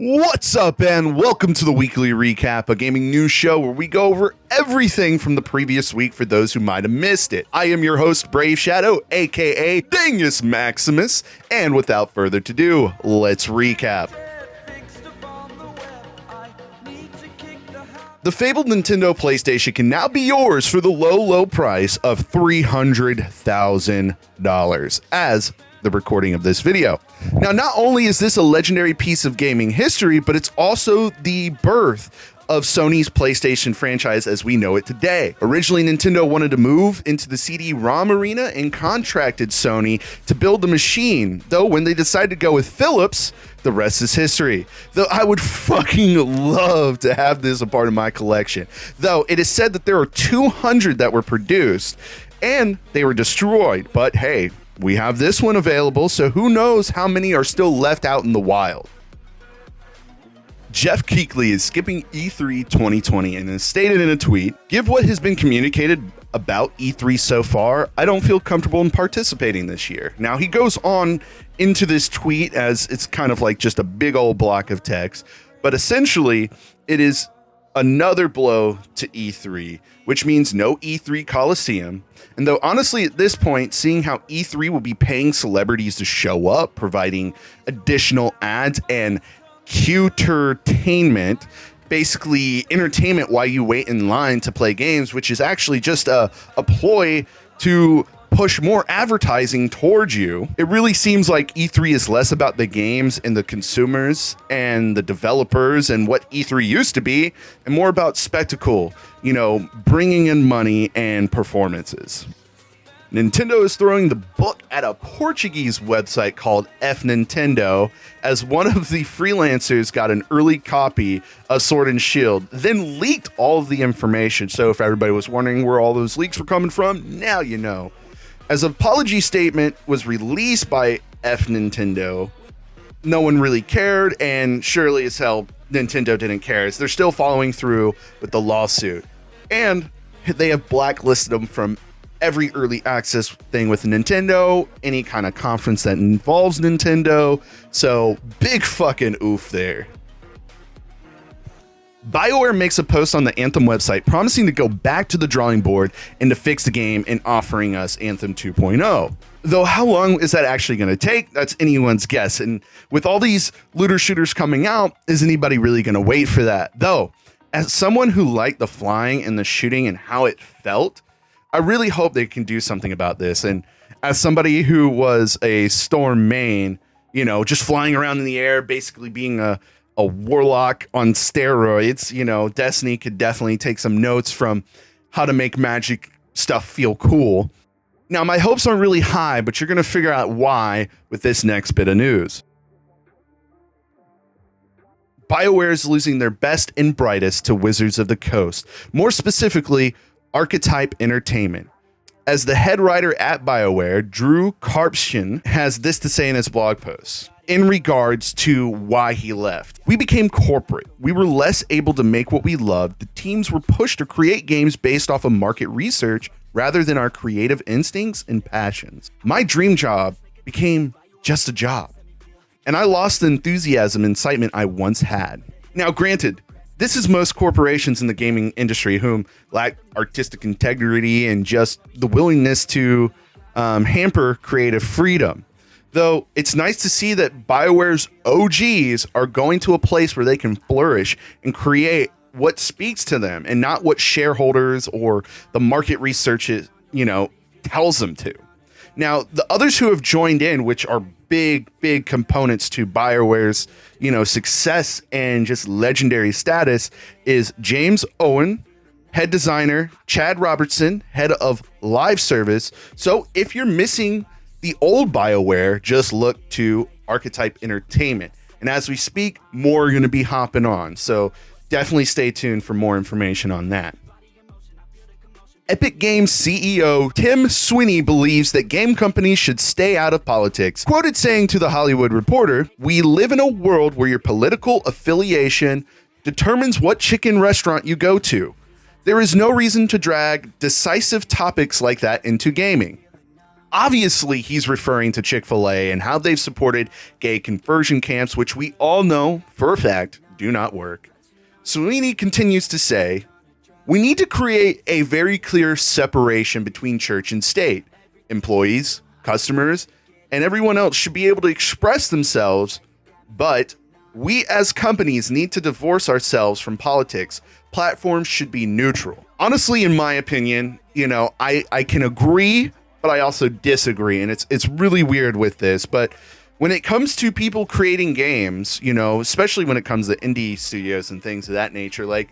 What's up, and welcome to the weekly recap, a gaming news show where we go over everything from the previous week for those who might have missed it. I am your host, Brave Shadow, aka Dingus Maximus, and without further ado, let's recap. The fabled Nintendo PlayStation can now be yours for the low price of $300,000 as the recording of this video. Now, not only is this a legendary piece of gaming history, but it's also the birth of Sony's PlayStation franchise as we know it today. Originally, Nintendo wanted to move into the CD-ROM arena and contracted Sony to build the machine, though when they decided to go with Philips, the rest is history. Though I would fucking love to have this a part of my collection. Though it is said that there are 200 that were produced and they were destroyed, but hey, we have this one available, so who knows how many are still left out in the wild. Jeff Keighley is skipping E3 2020 and has stated in a tweet, "Give what has been communicated about E3 so far, I don't feel comfortable in participating this year." Now, he goes on into this tweet as it's kind of like just a big old block of text, but essentially it is another blow to E3, which means no E3 Coliseum. And though honestly at this point, seeing how E3 will be paying celebrities to show up, providing additional ads and Q-tertainment, basically entertainment while you wait in line to play games, which is actually just a ploy to push more advertising towards you. It really seems like E3 is less about the games and the consumers and the developers and what E3 used to be, and more about spectacle, bringing in money and performances. Nintendo is throwing the book at a Portuguese website called F Nintendo, as one of the freelancers got an early copy of Sword and Shield, then leaked all of the information. So if everybody was wondering where all those leaks were coming from, now you know. As an apology statement was released by F Nintendo, no one really cared, and surely as hell Nintendo didn't care, as they're still following through with the lawsuit. And they have blacklisted them from every early access thing with Nintendo, any kind of conference that involves Nintendo, so big fucking oof there. BioWare makes a post on the Anthem website promising to go back to the drawing board and to fix the game and offering us Anthem 2.0. Though how long is that actually going to take? That's anyone's guess. And with all these looter shooters coming out, is anybody really going to wait for that? Though, as someone who liked the flying and the shooting and how it felt, I really hope they can do something about this. And as somebody who was a Storm main, just flying around in the air, basically being a warlock on steroids, Destiny could definitely take some notes from how to make magic stuff feel cool. Now, my hopes aren't really high, but you're going to figure out why with this next bit of news. BioWare is losing their best and brightest to Wizards of the Coast, more specifically, Archetype Entertainment. As the head writer at BioWare, Drew Karpyshyn, has this to say in his blog post in regards to why he left. "We became corporate. We were less able to make what we loved. The teams were pushed to create games based off of market research rather than our creative instincts and passions. My dream job became just a job, and I lost the enthusiasm and excitement I once had." Now, granted, this is most corporations in the gaming industry whom lack artistic integrity and just the willingness to hamper creative freedom. Though it's nice to see that BioWare's OGs are going to a place where they can flourish and create what speaks to them and not what shareholders or the market research tells them to. Now, the others who have joined in, which are big components to BioWare's, success and just legendary status, is James Owen, head designer, Chad Robertson, head of live service. So if you're missing the old BioWare, just look to Archetype Entertainment. And as we speak, more are going to be hopping on. So definitely stay tuned for more information on that. Epic Games CEO Tim Sweeny believes that game companies should stay out of politics. Quoted saying to The Hollywood Reporter, "We live in a world where your political affiliation determines what chicken restaurant you go to. There is no reason to drag decisive topics like that into gaming." Obviously, he's referring to Chick-fil-A and how they've supported gay conversion camps, which we all know for a fact do not work. Sweeny continues to say, we need to create a very clear separation between church and state. Employees, customers, and everyone else should be able to express themselves, but we as companies need to divorce ourselves from politics. Platforms should be neutral. Honestly, in my opinion, I can agree, but I also disagree. And it's really weird with this. But when it comes to people creating games, especially when it comes to indie studios and things of that nature, like,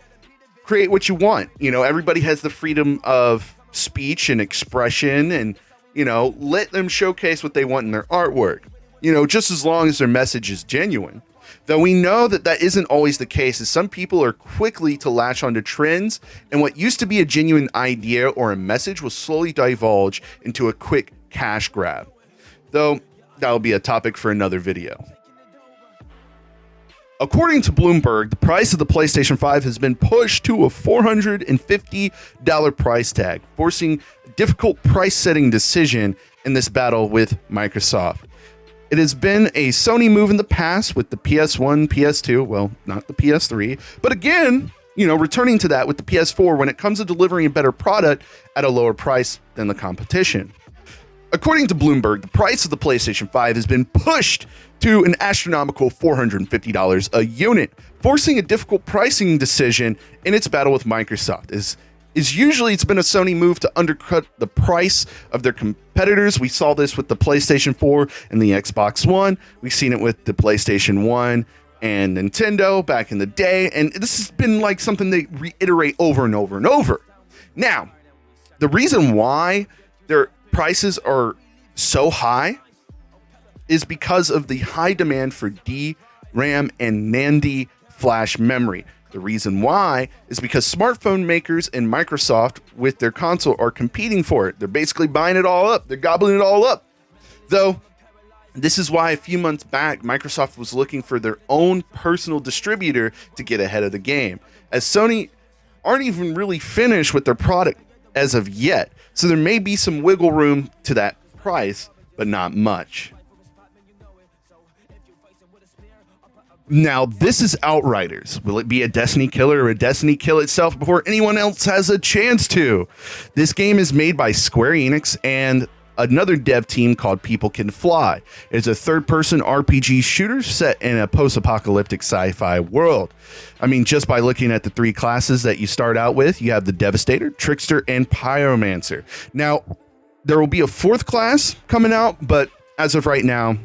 create what you want. Everybody has the freedom of speech and expression, and, let them showcase what they want in their artwork, just as long as their message is genuine. Though we know that that isn't always the case, as some people are quickly to latch onto trends, and what used to be a genuine idea or a message will slowly divulge into a quick cash grab. Though that'll be a topic for another video. According to Bloomberg, the price of the PlayStation 5 has been pushed to a $450 price tag, forcing a difficult price-setting decision in this battle with Microsoft. It has been a Sony move in the past with the PS1, PS2, well, not the PS3, but again, returning to that with the PS4 when it comes to delivering a better product at a lower price than the competition. According to Bloomberg, the price of the PlayStation 5 has been pushed to an astronomical $450 a unit, forcing a difficult pricing decision in its battle with Microsoft. Usually it's been a Sony move to undercut the price of their competitors. We saw this with the PlayStation 4 and the Xbox One. We've seen it with the PlayStation 1 and Nintendo back in the day. And this has been like something they reiterate over and over and over. Now, the reason why their prices are so high is because of the high demand for DRAM and NAND flash memory. The reason why is because smartphone makers and Microsoft with their console are competing for it. They're basically buying it all up. They're gobbling it all up. Though, this is why a few months back, Microsoft was looking for their own personal distributor to get ahead of the game, as Sony aren't even really finished with their product as of yet. So there may be some wiggle room to that price, but not much. Now, this is Outriders. Will it be a Destiny killer or a Destiny kill itself before anyone else has a chance to? This game is made by Square Enix and another dev team called People Can Fly. It's a third-person RPG shooter set in a post-apocalyptic sci-fi world. I mean, just by looking at the three classes that you start out with, you have the Devastator, Trickster, and Pyromancer. Now, there will be a fourth class coming out, but as of right now,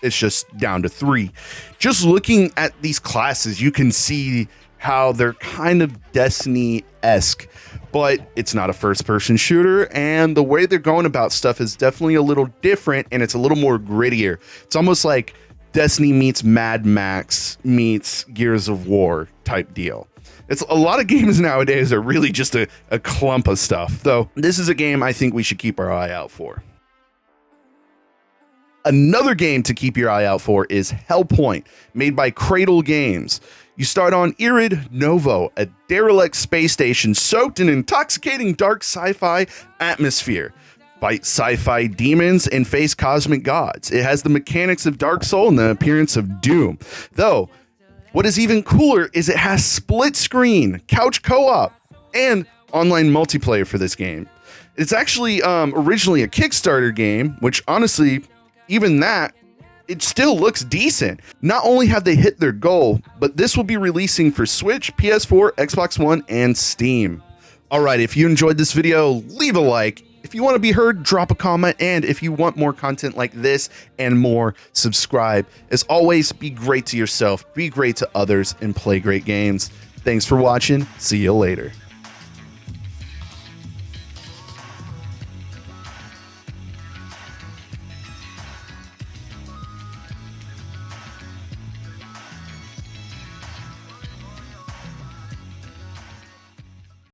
it's just down to 3. Just looking at these classes, you can see how they're kind of Destiny-esque, but it's not a first-person shooter, and the way they're going about stuff is definitely a little different, and it's a little more grittier. It's almost like Destiny meets Mad Max meets Gears of War type deal. It's a lot of games nowadays are really just a clump of stuff, though this is a game I think we should keep our eye out for. Another game to keep your eye out for is Hellpoint, made by Cradle Games. You start on Irid Novo, a derelict space station soaked in intoxicating dark sci-fi atmosphere. Fight sci-fi demons and face cosmic gods. It has the mechanics of Dark Soul and the appearance of Doom. Though, what is even cooler is it has split screen, couch co-op, and online multiplayer for this game. It's actually originally a Kickstarter game, which honestly, even that, it still looks decent. Not only have they hit their goal, but this will be releasing for Switch, PS4, Xbox One, and Steam. Alright, if you enjoyed this video, leave a like. If you want to be heard, drop a comment. And if you want more content like this and more, subscribe. As always, be great to yourself, be great to others, and play great games. Thanks for watching. See you later.